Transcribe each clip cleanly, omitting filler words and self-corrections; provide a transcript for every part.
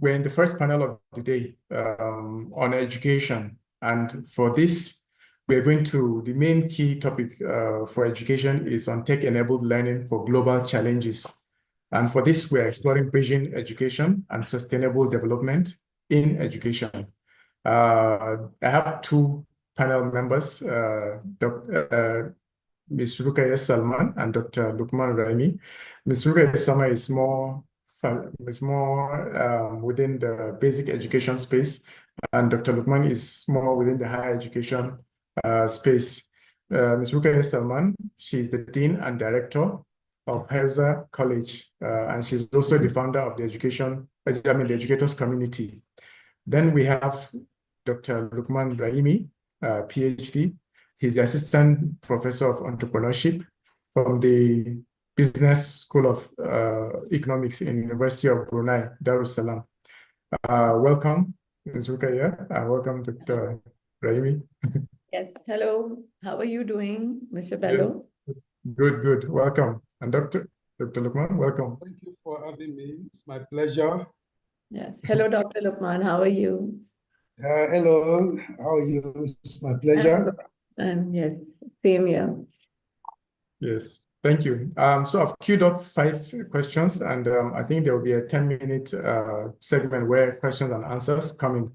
we're in the first panel of the day on education. And for this, the main key topic for education is on tech-enabled learning for global challenges. And for this, we're exploring bridging education and sustainable development in education. I have two panel members, Ms. Rukaiya Salman and Dr. Lukman Raimi. Ms. Rukaiya Salman is more within the basic education space, and Dr. Lukman is more within the higher education space. Ms. Rukaiya Salman, she's the Dean and Director of Heuser College, and she's also the founder of the educators community. Then we have Dr. Lukman Raimi, PhD. He's the Assistant Professor of Entrepreneurship from the Business School of Economics in University of Brunei Darussalam. Welcome, Ms. Rukaiya. Welcome, Dr. Raimi. Yes, hello. How are you doing, Mr. Bello? Yes. Good. Welcome. And Dr. Lukman, welcome. Thank you for having me. It's my pleasure. Yes. Hello, Dr. Lukman. How are you? Hello. How are you? It's my pleasure. And yes, same here. Yes, thank you. So I've queued up 5 questions, and I think there will be a 10-minute segment where questions and answers come in.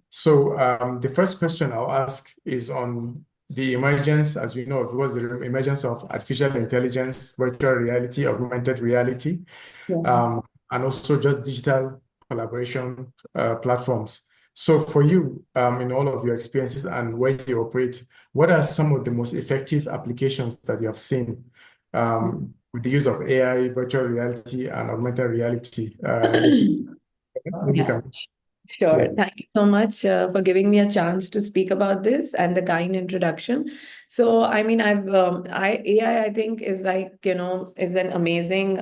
So the first question I'll ask is on the emergence, as you know, it was the emergence of artificial intelligence, virtual reality, augmented reality, and also just digital collaboration platforms. So for you, in all of your experiences and where you operate, what are some of the most effective applications that you have seen with the use of AI, virtual reality, and augmented reality? Sure. Yes. Thank you so much for giving me a chance to speak about this and the kind introduction. So, I mean, AI, I think is like, is an amazing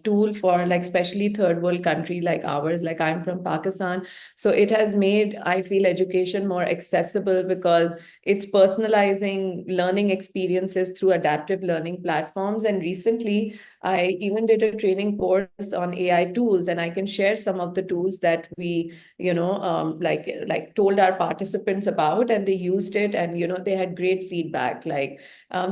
tool for especially third world country like ours. Like I'm from Pakistan. So it has made, I feel, education more accessible because it's personalizing learning experiences through adaptive learning platforms. And recently, I even did a training course on AI tools, and I can share some of the tools that we told our participants about, and they used it, and they had great feedback.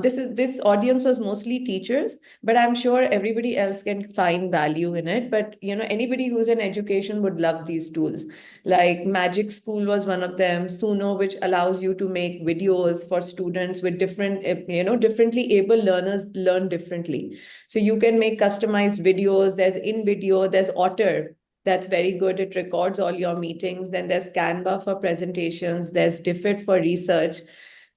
This audience was mostly teachers, but I'm sure everybody else can find value in it. But anybody who's in education would love these tools. Like Magic School was one of them. Suno, which allows you to make videos for students with differently able learners learn differently. So you can make customized videos. There's InVideo, there's Otter. That's very good. It records all your meetings. Then there's Canva for presentations. There's Diffit for research.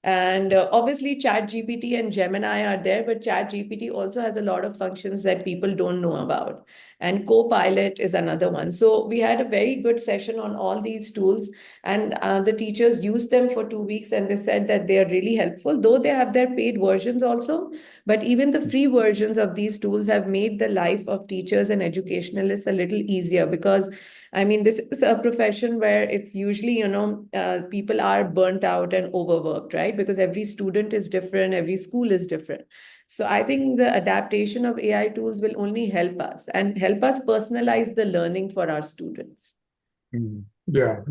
And obviously, ChatGPT and Gemini are there, but ChatGPT also has a lot of functions that people don't know about. And Copilot is another one. So we had a very good session on all these tools, and the teachers used them for 2 weeks, and they said that they are really helpful, though they have their paid versions also. But even the free versions of these tools have made the life of teachers and educationalists a little easier because, I mean, this is a profession where it's usually, people are burnt out and overworked, right? Because every student is different, every school is different. So I think the adaptation of AI tools will only help us and help us personalize the learning for our students. Yeah,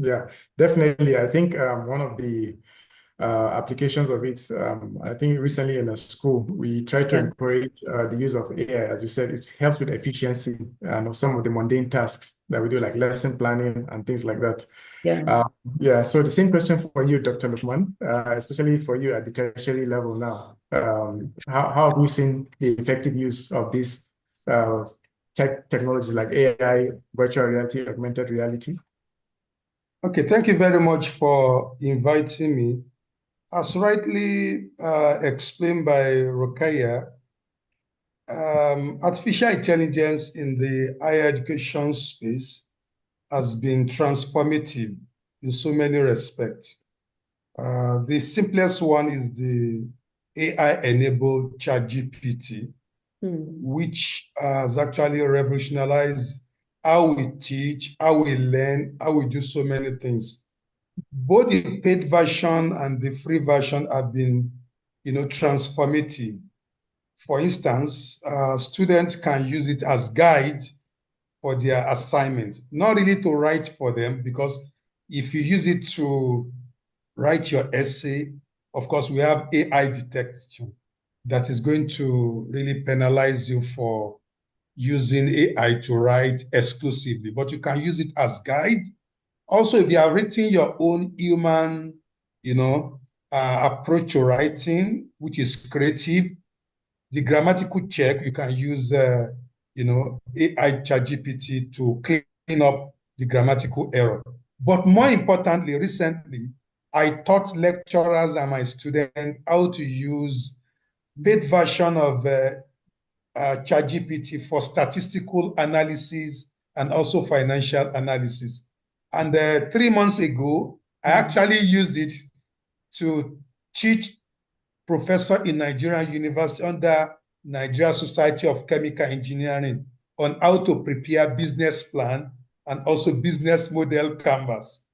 definitely. I think one of the applications of it, I think recently in a school, we try to encourage the use of AI. As you said, it helps with efficiency and of some of the mundane tasks that we do, like lesson planning and things like that. So the same question for you, Dr. Lukman, especially for you at the tertiary level now. How have you seen the effective use of these technologies like AI, virtual reality, augmented reality? Okay, thank you very much for inviting me. As rightly explained by Rukaiya, artificial intelligence in the higher education space has been transformative in so many respects. The simplest one is the AI-enabled ChatGPT, which has actually revolutionized how we teach, how we learn, how we do so many things. Both the paid version and the free version have been, transformative. For instance, students can use it as guide for their assignment, not really to write for them, because if you use it to write your essay, of course, we have AI detection that is going to really penalize you for using AI to write exclusively, but you can use it as guide. Also, if you are writing your own human, approach to writing, which is creative, the grammatical check, you can use, AI ChatGPT to clean up the grammatical error. But more importantly, recently, I taught lecturers and my students how to use paid version of ChatGPT for statistical analysis and also financial analysis. And 3 months ago, I actually used it to teach professor in Nigerian University under Nigeria Society of Chemical Engineering on how to prepare business plan and also business model canvas.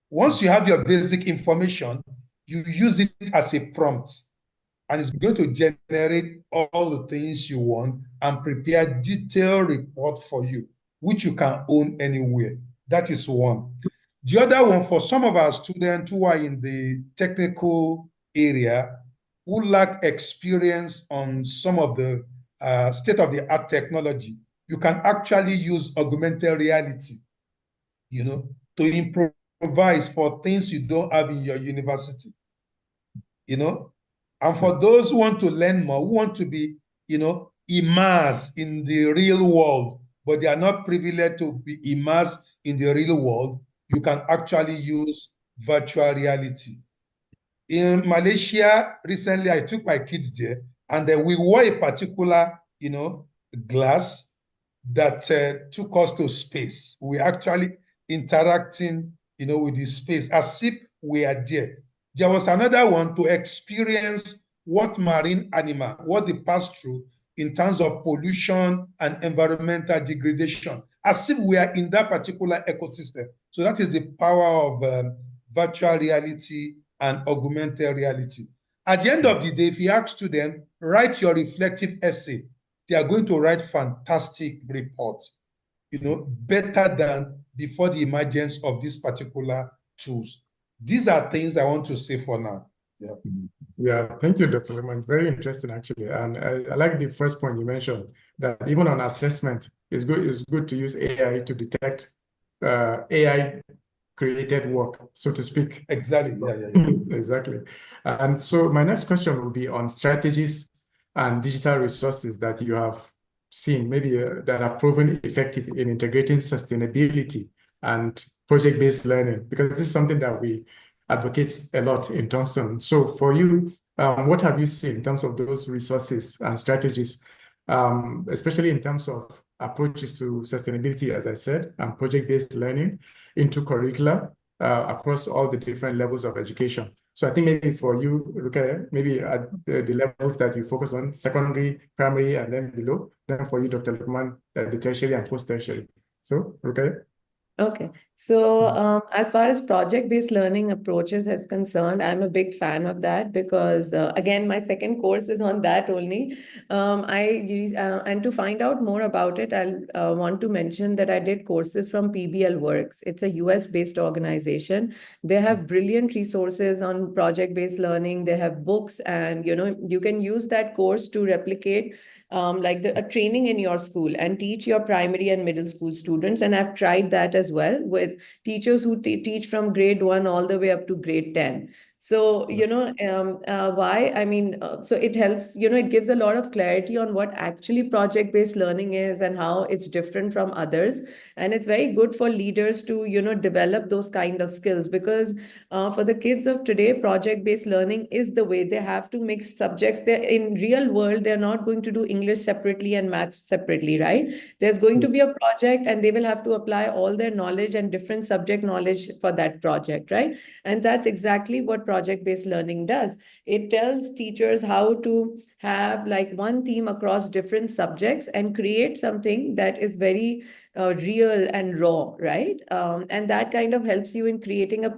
Once you have your basic information, you use it as a prompt, and it's going to generate all the things you want and prepare detailed report for you, which you can own anywhere. That is one. The other one, for some of our students who are in the technical area, who lack experience on some of the state-of-the-art technology, you can actually use augmented reality, to improvise for things you don't have in your university, And for those who want to learn more, who want to be, immersed in the real world, but they are not privileged to be immersed in the real world, you can actually use virtual reality. In Malaysia, recently, I took my kids there, and we wore a particular, glass that took us to space. We actually interacting, with the space as if we are there. There was another one to experience what marine animal, what they pass through in terms of pollution and environmental degradation, as if we are in that particular ecosystem. So that is the power of virtual reality and augmented reality. At the end of the day, if you ask students, write your reflective essay, they are going to write fantastic reports, better than before the emergence of these particular tools. These are things I want to say for now. Yeah. Yeah, thank you, Dr. Lukman. Very interesting, actually. And I like the first point you mentioned, that even on assessment, it's good to use AI to detect AI-created work, so to speak. Exactly. Yeah. Exactly. And so my next question will be on strategies and digital resources that you have seen, maybe that are proven effective in integrating sustainability and project-based learning, because this is something that we advocate a lot in Tongston. So for you, what have you seen in terms of those resources and strategies, especially in terms of approaches to sustainability, as I said, and project-based learning into curricula across all the different levels of education? So I think maybe for you, Rukaiya, maybe at the levels that you focus on, secondary, primary, and then below. Then for you, Dr. Lukman, the tertiary and post-tertiary. So, Rukaiya? Okay, so as far as project-based learning approaches is concerned, I'm a big fan of that because again, my second course is on that only. And to find out more about it, I'll want to mention that I did courses from PBL Works. It's a US-based organization. They have brilliant resources on project-based learning. They have books, and you can use that course to replicate like a training in your school and teach your primary and middle school students. And I've tried that as well with teachers who teach from grade 1 all the way up to grade 10. So, why? I mean, so it helps, it gives a lot of clarity on what actually project-based learning is and how it's different from others. And it's very good for leaders to, develop those kind of skills, because for the kids of today, project-based learning is the way. They have to mix subjects. They're in real world, they're not going to do English separately and maths separately, right? There's going to be a project and they will have to apply all their knowledge and different subject knowledge for that project, right? And that's exactly what project-based learning does. It tells teachers how to have like one theme across different subjects and create something that is very real and raw, right? And that kind of helps you in creating a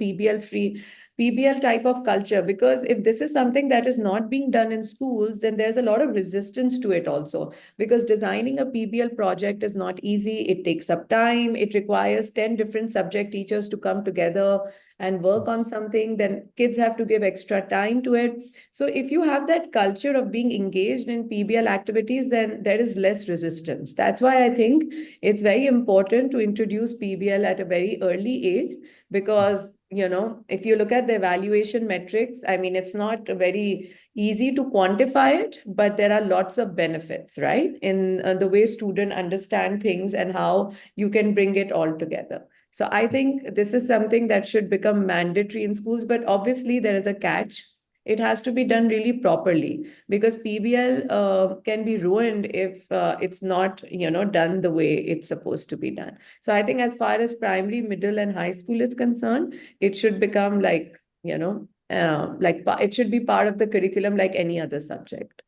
PBL type of culture, because if this is something that is not being done in schools, then there's a lot of resistance to it also, because designing a PBL project is not easy. It takes up time. It requires 10 different subject teachers to come together and work on something. Then kids have to give extra time to it. So if you have that culture of being engaged in PBL activities, then there is less resistance. That's why I think it's very important to introduce PBL at a very early age, because if you look at the evaluation metrics, I mean, it's not very easy to quantify it, but there are lots of benefits, right? In the way students understand things and how you can bring it all together. So I think this is something that should become mandatory in schools, but obviously there is a catch. It has to be done really properly, because PBL can be ruined if it's not, done the way it's supposed to be done. So I think as far as primary, middle, and high school is concerned, it should become like, it should be part of the curriculum like any other subject.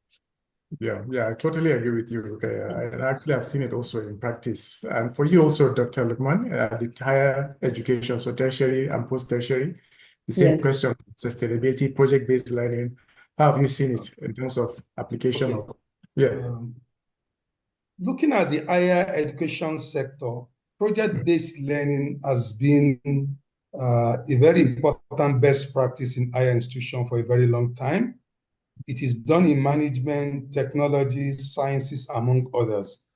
Yeah, I totally agree with you, Rukaiya. And actually, I've seen it also in practice. And for you also, Dr. Lukman, the higher education, so tertiary and post-tertiary, the same Yes. question, sustainability, project-based learning. How have you seen it in terms of application of, looking at the higher education sector, project-based learning has been a very important best practice in higher institution for a very long time. It is done in management, technology, sciences, among others.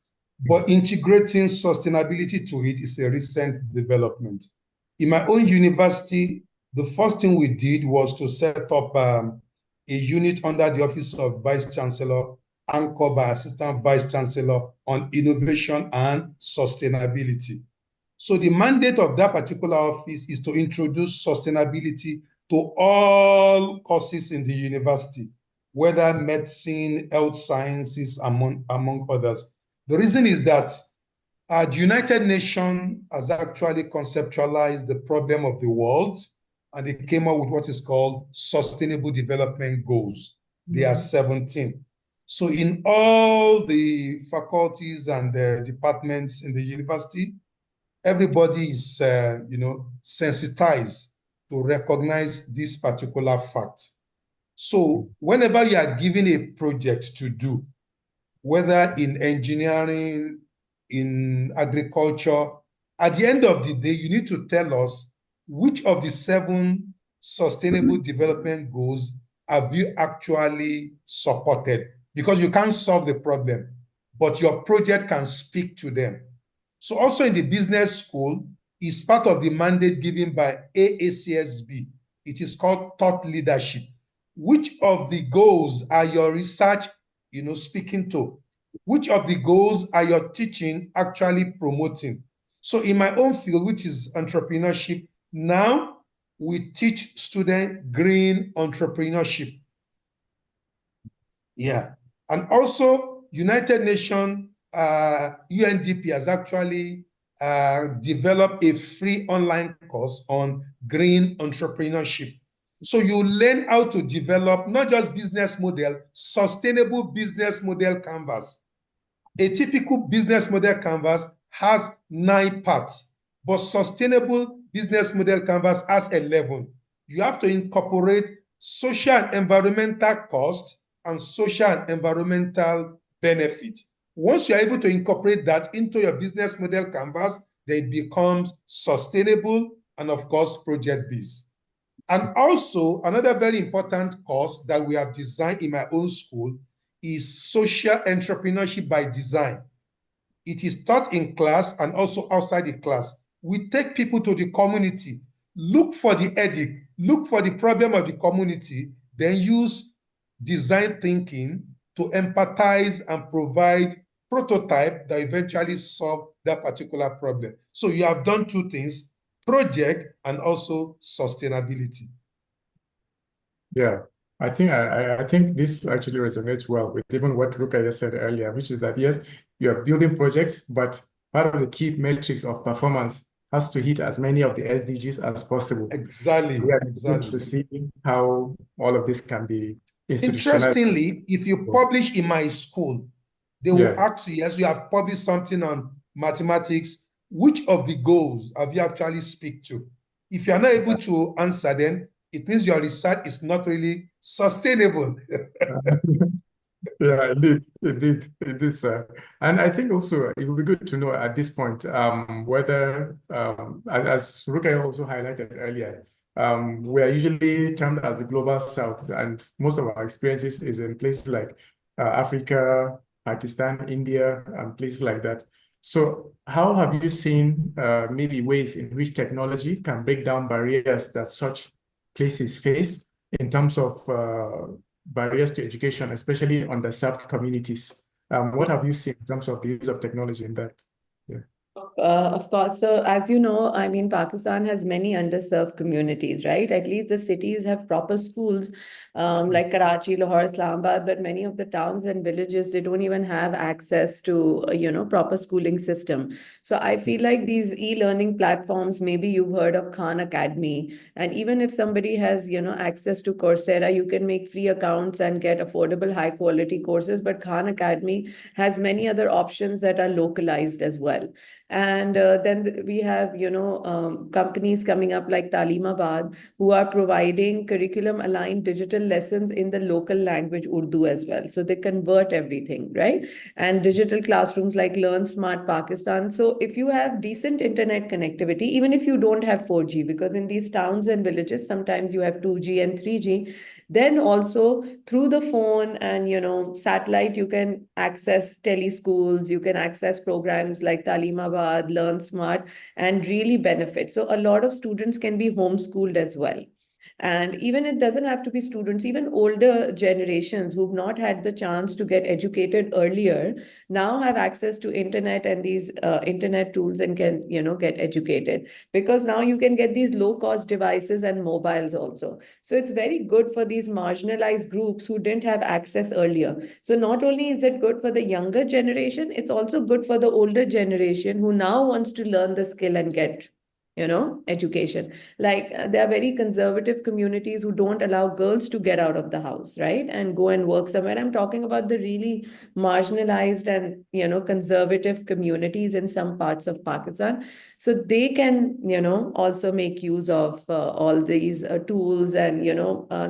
But integrating sustainability to it is a recent development. In my own university, the first thing we did was to set up a unit under the Office of Vice Chancellor, anchored by Assistant Vice Chancellor, on innovation and sustainability. So the mandate of that particular office is to introduce sustainability to all courses in the university, whether medicine, health sciences, among others. The reason is that the United Nations has actually conceptualized the problem of the world, and they came up with what is called Sustainable Development Goals. They are 17. So in all the faculties and the departments in the university, everybody is, sensitized to recognize this particular fact. So whenever you are given a project to do, whether in engineering, in agriculture, at the end of the day, you need to tell us which of the 7 sustainable development goals have you actually supported? Because you can't solve the problem, but your project can speak to them. So also in the business school, is part of the mandate given by AACSB. It is called thought leadership. Which of the goals are your research, speaking to? Which of the goals are your teaching actually promoting? So in my own field, which is entrepreneurship, now we teach students green entrepreneurship. Yeah. And also United Nations, UNDP has actually developed a free online course on green entrepreneurship. So you learn how to develop not just business model, sustainable business model canvas. A typical business model canvas has 9 parts, but sustainable business model canvas has 11. You have to incorporate social and environmental cost and social and environmental benefit. Once you're able to incorporate that into your business model canvas, then it becomes sustainable and, of course, project-based. And also, another very important course that we have designed in my own school is social entrepreneurship by design. It is taught in class and also outside the class. We take people to the community, look for the headache, look for the problem of the community, then use design thinking to empathize and provide prototype that eventually solve that particular problem. So you have done 2 things, project and also sustainability. Yeah, I think this actually resonates well with even what Rukaiya said earlier, which is that yes, you are building projects, but part of the key metrics of performance has to hit as many of the SDGs as possible. Exactly. We are able to see how all of this can be institutionalized. Interestingly, if you publish in my school, they will ask you, yes, you have published something on mathematics, which of the goals have you actually speak to? If you are not able to answer them, it means your research is not really sustainable. Yeah, indeed, sir. And I think also it would be good to know at this point whether, as Rukaiya also highlighted earlier, we are usually termed as the global south, and most of our experiences is in places like Africa, Pakistan, India, and places like that. So how have you seen maybe ways in which technology can break down barriers that such places face in terms of barriers to education, especially underserved communities? What have you seen in terms of the use of technology in that? Yeah. Of course. So, as you know, I mean, Pakistan has many underserved communities, right? At least the cities have proper schools, like Karachi, Lahore, Islamabad, but many of the towns and villages, they don't even have access to, proper schooling system. So I feel like these e-learning platforms, maybe you've heard of Khan Academy, and even if somebody has, access to Coursera, you can make free accounts and get affordable, high quality courses. But Khan Academy has many other options that are localized as well. And then we have, companies coming up like Talimabad, who are providing curriculum aligned digital lessons in the local language Urdu as well. So they convert everything, right? And digital classrooms like Learn Smart Pakistan. So if you have decent internet connectivity, even if you don't have 4G, because in these towns and villages, sometimes you have 2G and 3G, then also through the phone and satellite, you can access teleschools, you can access programs like Talimabad, Learn Smart, and really benefit. So a lot of students can be homeschooled as well. And even it doesn't have to be students, even older generations who've not had the chance to get educated earlier now have access to internet and these internet tools and can, get educated, because now you can get these low cost devices and mobiles also. So it's very good for these marginalized groups who didn't have access earlier. So not only is it good for the younger generation, it's also good for the older generation who now wants to learn the skill and get education. Like there are very conservative communities who don't allow girls to get out of the house, right, and go and work somewhere. I'm talking about the really marginalized and conservative communities in some parts of Pakistan. So they can also make use of all these tools and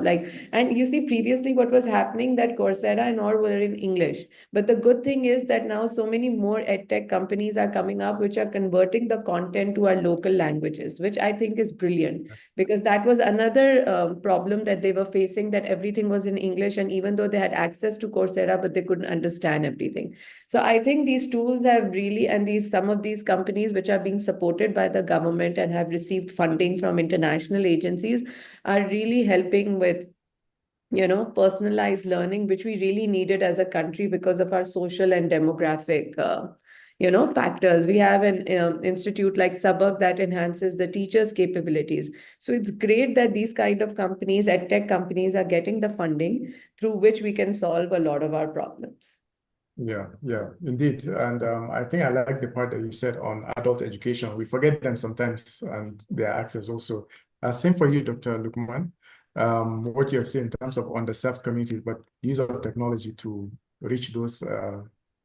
like, and you see previously what was happening, that Coursera and all were in English, but the good thing is that now so many more edtech companies are coming up which are converting the content to our local languages, which I think is brilliant, because that was another problem that they were facing, that everything was in English, and even though they had access to Coursera, but they couldn't understand everything. So I think these tools have really, and these some of these companies which are being supported by the government and have received funding from international agencies are really helping with personalized learning, which we really needed as a country because of our social and demographic factors. We have an institute like Sabak that enhances the teachers' capabilities. So it's great that these kind of companies, edtech companies, are getting the funding through which we can solve a lot of our problems. Yeah, indeed. And I think I like the part that you said on adult education. We forget them sometimes and their access also. Same for you, Dr. Lukman. What you have seen in terms of underserved communities, but use of technology to reach those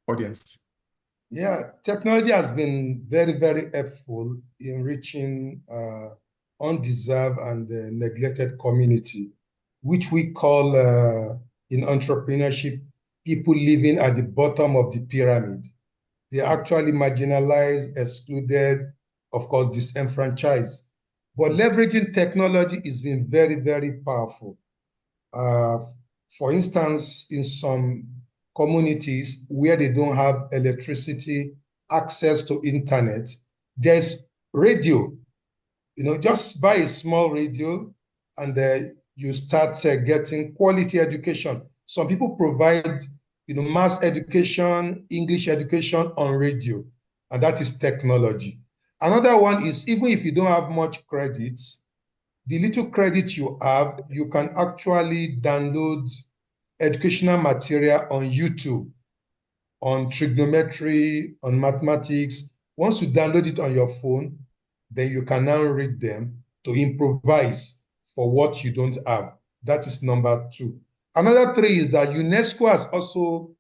audience. Yeah, technology has been very, very helpful in reaching undeserved and neglected community, which we call in entrepreneurship, people living at the bottom of the pyramid. They are actually marginalized, excluded, of course, disenfranchised. But leveraging technology has been very, very powerful. For instance, in some communities where they don't have electricity, access to internet, there's radio. Just buy a small radio and you start getting quality education. Some people provide, mass education, English education on radio, and that is technology. Another one is, even if you don't have much credits, the little credit you have, you can actually download educational material on YouTube, on trigonometry, on mathematics. Once you download it on your phone, then you can now read them to improvise for what you don't have. That is number two. Another three is that UNESCO has also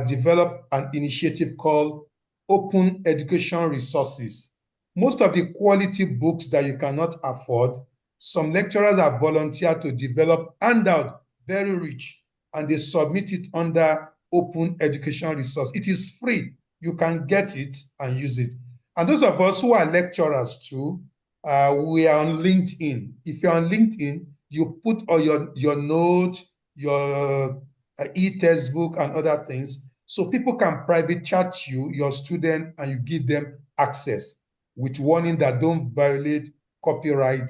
developed an initiative called Open Education Resources. Most of the quality books that you cannot afford, Some lecturers have volunteered to develop handout, very rich, and they submit it under open educational resource. It is free. You can get it and use it. And those of us who are lecturers too, we are on LinkedIn. If you're on LinkedIn, you put all your notes, your e-textbook and other things, so people can private chat you, your student, and you give them access with warning that don't violate copyright,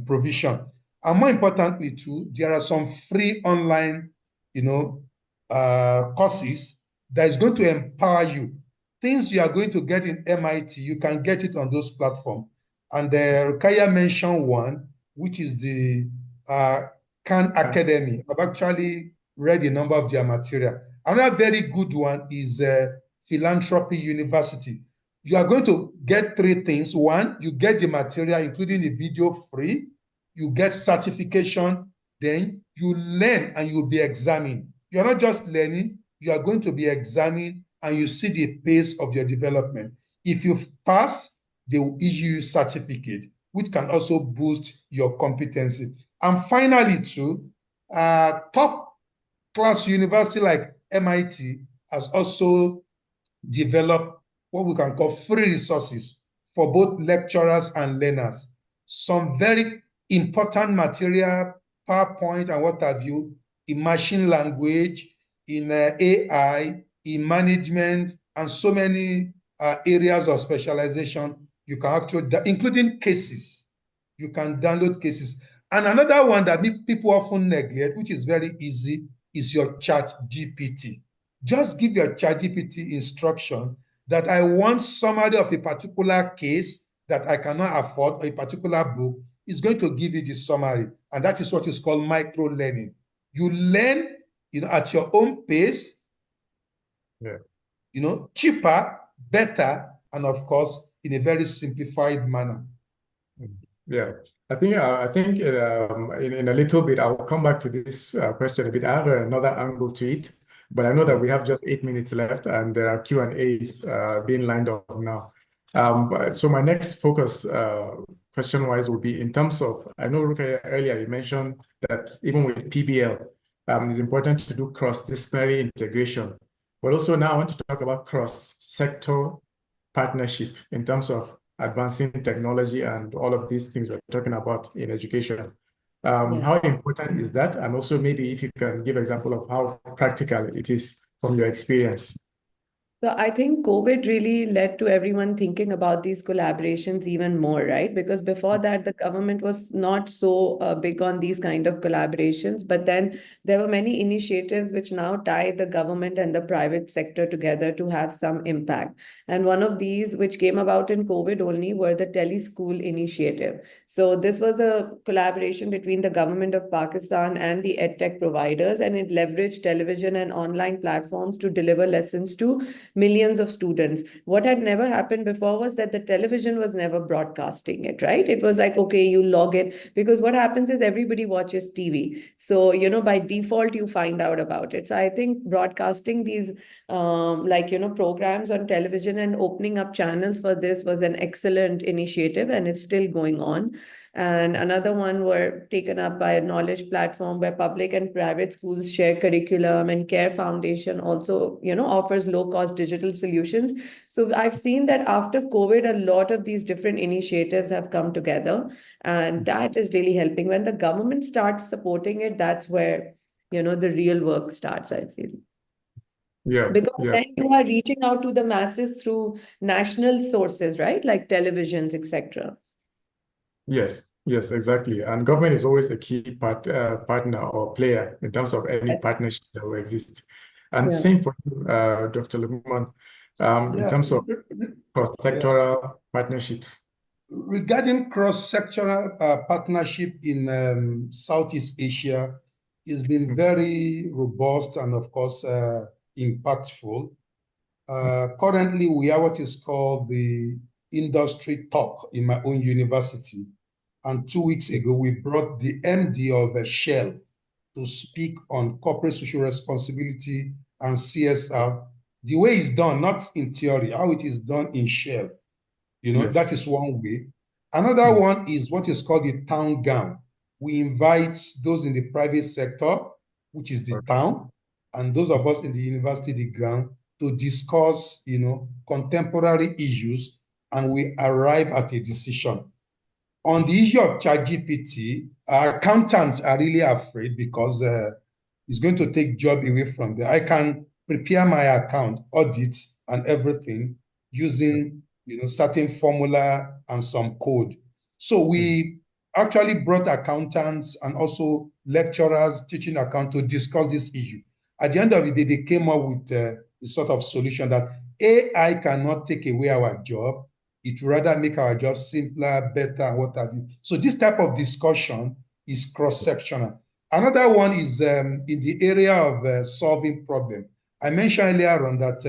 provision. And more importantly too, there are some free online, courses that is going to empower you. Things you are going to get in MIT, you can get it on those platforms. And Rukaiya mentioned one, which is the Khan Academy. I've actually read a number of their material. Another very good one is Philanthropy University. You are going to get three things. One, you get the material, including the video, free. You get certification. Then you learn and you'll be examined. You're not just learning, you are going to be examined and you see the pace of your development. If you pass, they will issue you certificate, which can also boost your competency. And finally, too, top class university like MIT has also developed what we can call free resources for both lecturers and learners. Some very important material, PowerPoint and what have you, in machine language, in AI, in management, and so many areas of specialization. You can actually, including cases, you can download cases. And another one that people often neglect, which is very easy, is your ChatGPT. Just give your ChatGPT instruction that I want summary of a particular case that I cannot afford, or a particular book, is going to give you the summary. And that is what is called micro-learning. You learn, at your own pace, cheaper, better, and of course, in a very simplified manner. Yeah, I think in a little bit, I'll come back to this question a bit. I have another angle to it, but I know that we have just 8 minutes left and there are Q&As being lined up now. So my next focus, question-wise, will be in terms of, I know, Rukaiya, earlier you mentioned that even with PBL, it's important to do cross-disciplinary integration. But also now I want to talk about cross-sector partnership in terms of advancing technology and all of these things we're talking about in education. How important is that? And also maybe if you can give example of how practical it is from your experience. So I think COVID really led to everyone thinking about these collaborations even more, right? Because before that, the government was not so big on these kind of collaborations. But then there were many initiatives which now tie the government and the private sector together to have some impact. And one of these, which came about in COVID only, were the Teleschool initiative. So this was a collaboration between the government of Pakistan and the edtech providers, and it leveraged television and online platforms to deliver lessons to millions of students. What had never happened before was that the television was never broadcasting it, right? It was like, okay, you log it, because what happens is everybody watches TV. So, by default, you find out about it. So I think broadcasting these, programs on television and opening up channels for this was an excellent initiative, and it's still going on. And another one were taken up by a knowledge platform where public and private schools share curriculum, and Care Foundation also, offers low-cost digital solutions. So I've seen that after COVID, a lot of these different initiatives have come together, and that is really helping. When the government starts supporting it, that's where, the real work starts, I feel. Yeah, because then you are reaching out to the masses through national sources, right? Like televisions, etc. Yes, exactly. And government is always a key partner or player in terms of any partnership that will exist. And same for you, Dr. Lukman, in terms of cross-sectoral partnerships. Regarding cross-sectoral partnership in Southeast Asia, it's been very robust and, of course, impactful. Currently, we have what is called the industry talk in my own university. And 2 weeks ago, we brought the MD of Shell to speak on corporate social responsibility and CSR, the way it's done, not in theory, how it is done in Shell. That is one way. Another one is what is called the town gown. We invite those in the private sector, which is the town, and those of us in the university, the ground, to discuss, contemporary issues, and we arrive at a decision. On the issue of ChatGPT, our accountants are really afraid because it's going to take job away from them. I can prepare my account, audit, and everything using certain formula and some code. So we actually brought accountants and also lecturers teaching account to discuss this issue. At the end of the day, they came up with a sort of solution that AI cannot take away our job. It will rather make our job simpler, better, what have you. So this type of discussion is cross-sectional. Another one is in the area of solving problem. I mentioned earlier on that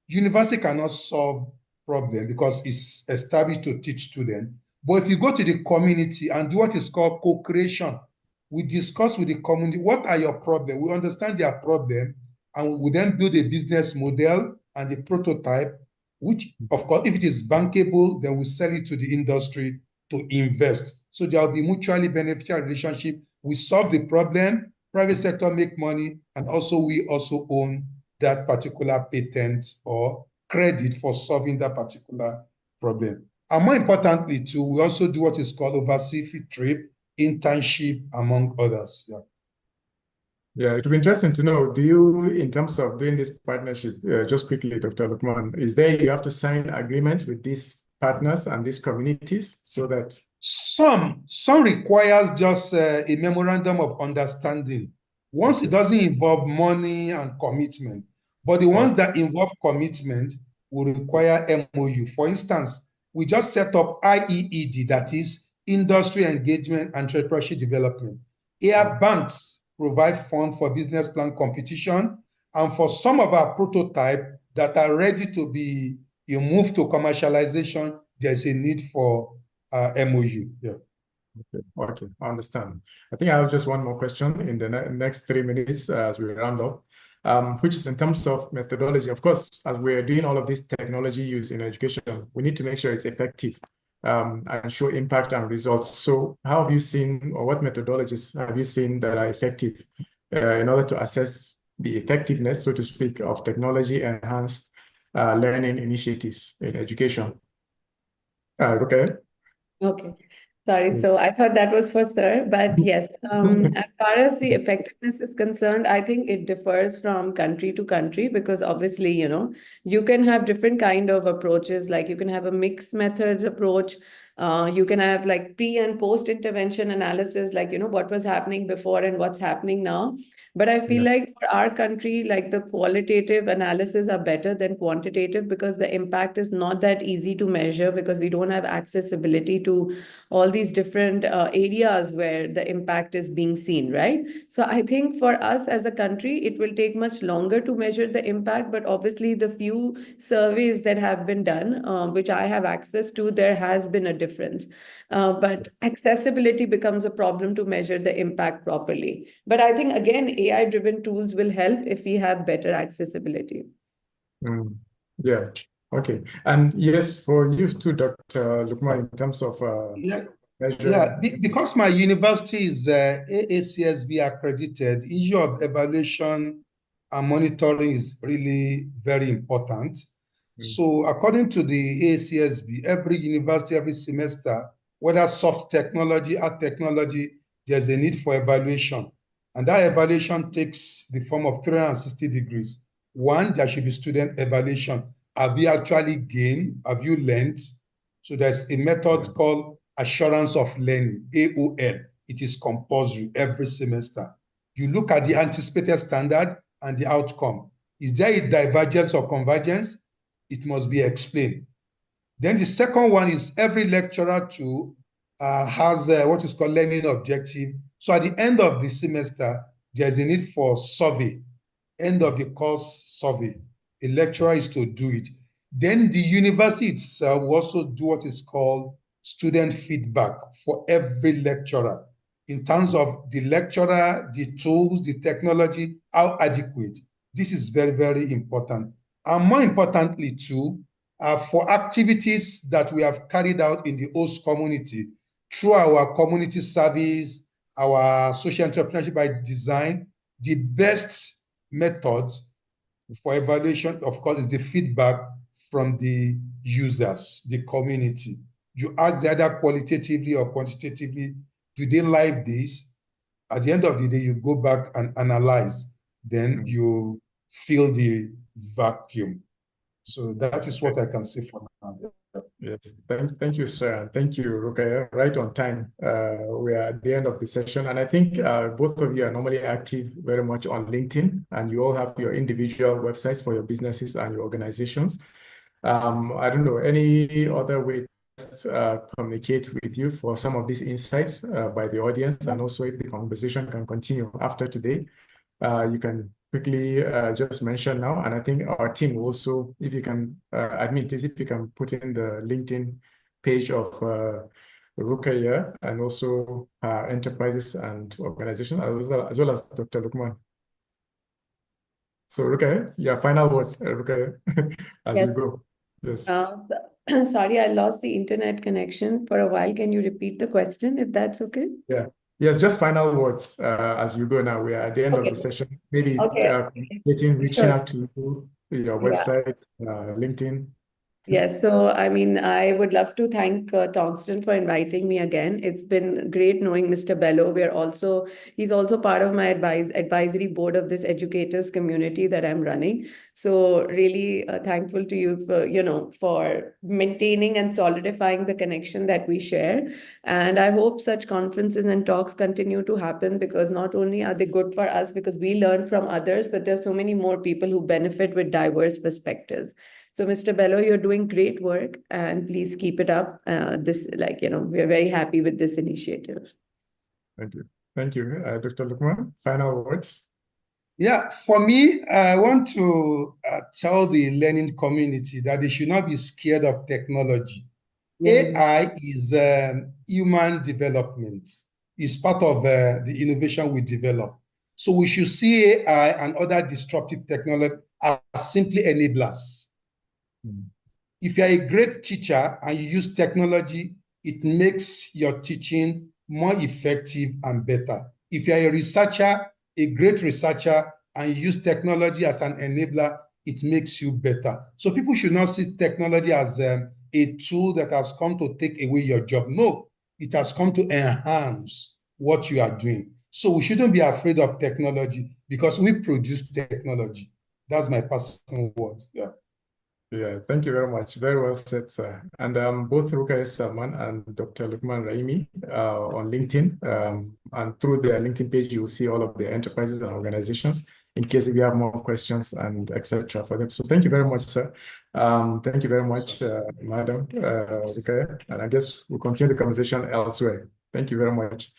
university cannot solve problem because it's established to teach students. But if you go to the community and do what is called co-creation, we discuss with the community, what are your problems? We understand their problem, and we then build a business model and a prototype, which, of course, if it is bankable, then we sell it to the industry to invest. So there will be mutually beneficial relationship. We solve the problem, private sector make money, and also we also own that particular patent or credit for solving that particular problem. And more importantly, too, we also do what is called overseas field trip, internship, among others. Yeah, it would be interesting to know, do you, in terms of doing this partnership, just quickly, Dr. Lukman, is there, you have to sign agreements with these partners and these communities so that... Some requires just a memorandum of understanding. Once it doesn't involve money and commitment, but the ones that involve commitment will require MOU. For instance, we just set up IEED, that is Industry Engagement and Entrepreneurship Development. Here, banks provide funds for business plan competition, and for some of our prototypes that are ready to be moved to commercialization, there's a need for MOU. Yeah. Okay, I understand. I think I have just one more question in the next 3 minutes as we round up, which is in terms of methodology. Of course, as we're doing all of this technology use in education, we need to make sure it's effective and show impact and results. So how have you seen, or what methodologies have you seen that are effective in order to assess the effectiveness, so to speak, of technology-enhanced learning initiatives in education? Okay. Okay. Sorry, Yes. so I thought that was for sir, but yes, as far as the effectiveness is concerned, I think it differs from country to country because obviously, you can have different kind of approaches, like you can have a mixed methods approach. You can have like pre and post intervention analysis, like, what was happening before and what's happening now. But I feel like for our country, like the qualitative analysis are better than quantitative because the impact is not that easy to measure because we don't have accessibility to all these different areas where the impact is being seen, right? So I think for us as a country, it will take much longer to measure the impact, but obviously the few surveys that have been done, which I have access to, there has been a difference. But accessibility becomes a problem to measure the impact properly. But I think, again, AI-driven tools will help if we have better accessibility. Yeah. Okay. And yes, for you too, Dr. Lukman, in terms of because my university is AACSB accredited, issue of evaluation and monitoring is really very important. So according to the AACSB, every university, every semester, whether soft technology, art technology, there's a need for evaluation. And that evaluation takes the form of 360 degrees. One, there should be student evaluation. Have you actually gained? Have you learned? So there's a method called assurance of learning, AOL. It is compulsory every semester. You look at the anticipated standard and the outcome. Is there a divergence or convergence? It must be explained. Then the second one is every lecturer too has what is called learning objective. So at the end of the semester, there's a need for survey, end of the course survey. A lecturer is to do it. Then the university itself will also do what is called student feedback for every lecturer in terms of the lecturer, the tools, the technology, how adequate. This is very, very important. And more importantly too, for activities that we have carried out in the host community through our community service, our social entrepreneurship by design. The best method for evaluation, of course, is the feedback from the users, the community. You ask either qualitatively or quantitatively, do they like this? At the end of the day, you go back and analyze, then you fill the vacuum. So that is what I can say for now. Yes, thank you, sir. Thank you, Rukaiya. Right on time. We are at the end of the session, and I think both of you are normally active very much on LinkedIn, and you all have your individual websites for your businesses and your organizations. I don't know, any other way to communicate with you for some of these insights by the audience, and also if the conversation can continue after today, you can quickly just mention now. And I think our team also, if you can, admin, please, if you can put in the LinkedIn page of Rukaiya and also enterprises and organizations, as well as Dr. Lukman. So Rukaiya, yeah, final words, Rukaiya, as Yes. we go. Yes. Sorry, I lost the internet connection for a while. Can you repeat the question if that's okay? Yeah. Yes, just final words as you go now. We are at the end of the session. Maybe reaching Sure. out to you, your website, LinkedIn. Yes, so I mean, I would love to thank Tongston for inviting me again. It's been great knowing Mr. Bello. He's also part of my advisory board of this educators community that I'm running. So really thankful to you for maintaining and solidifying the connection that we share. And I hope such conferences and talks continue to happen, because not only are they good for us because we learn from others, but there's so many more people who benefit with diverse perspectives. So, Mr. Bello, you're doing great work, and please keep it up. We're very happy with this initiative. Thank you. Thank you. Dr. Lukman, final words. Yeah, for me, I want to tell the learning community that they should not be scared of technology. AI is human development. It's part of the innovation we develop. So we should see AI and other disruptive technology as simply enablers. If you're a great teacher and you use technology, it makes your teaching more effective and better. If you're a researcher, a great researcher, and you use technology as an enabler, it makes you better. So people should not see technology as a tool that has come to take away your job. No, it has come to enhance what you are doing. So we shouldn't be afraid of technology because we produce technology. That's my personal word. Yeah. Yeah, thank you very much. Very well said, sir. And both Rukaiya Salman and Dr. Lukman Raimi on LinkedIn. And through their LinkedIn page, you will see all of the enterprises and organizations in case if you have more questions and etc. for them. So thank you very much, sir. Thank you very much, Madam Rukaiya. And I guess we'll continue the conversation elsewhere. Thank you very much.